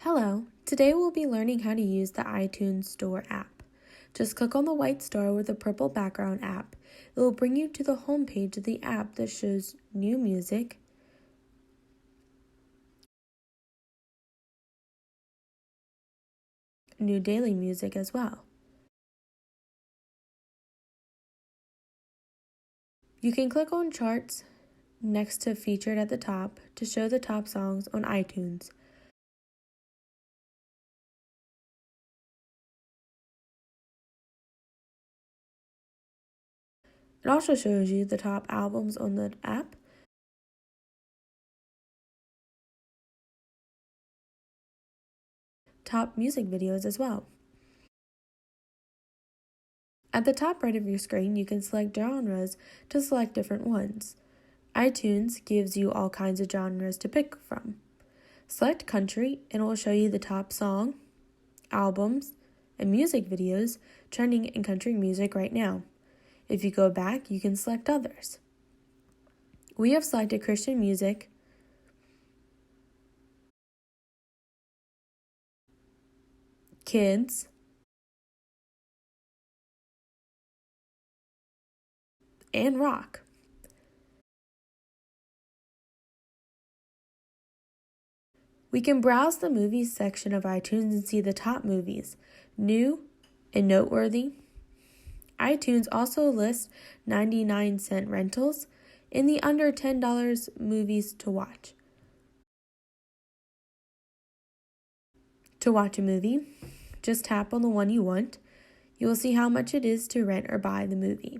Hello, today we'll be learning how to use the iTunes Store app. Just click on the white star with the purple background app. It will bring you to the home page of the app that shows new music, new daily music as well. You can click on Charts next to Featured at the top to show the top songs on iTunes. It also shows you the top albums on the app, top music videos as well. At the top right of your screen, you can select genres to select different ones. iTunes gives you all kinds of genres to pick from. Select country and it will show you the top song, albums, and music videos trending in country music right now. If you go back, you can select others. We have selected Christian music, kids, and rock. We can browse the movies section of iTunes and see the top movies, new and noteworthy. iTunes also lists 99-cent rentals and the under $10 movies to watch. To watch a movie, just tap on the one you want. You will see how much it is to rent or buy the movie.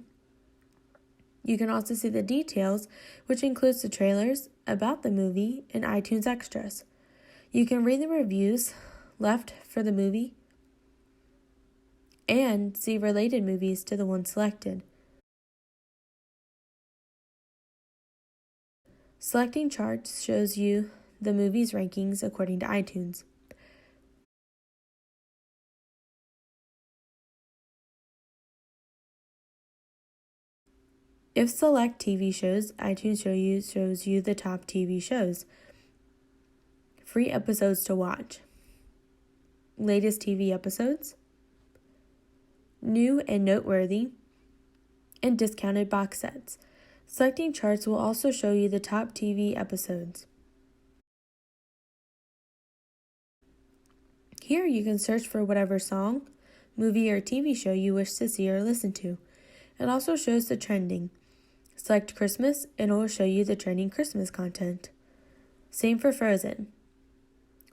You can also see the details, which includes the trailers, about the movie, and iTunes extras. You can read the reviews left for the movie and see related movies to the one selected. Selecting charts shows you the movie's rankings according to iTunes. If select TV shows, iTunes shows you the top TV shows. Free episodes to watch. Latest TV episodes. New and noteworthy. And discounted box sets. Selecting charts will also show you the top TV episodes. Here you can search for whatever song, movie, or TV show you wish to see or listen to. It also shows the trending. Select Christmas and it will show you the trending Christmas content. Same for Frozen.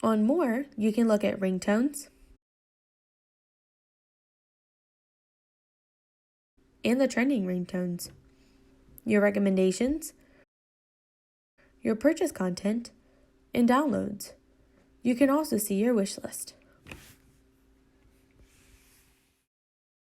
On More, you can look at ringtones and the trending ringtones, your recommendations, your purchase content, and downloads. You can also see your wish list.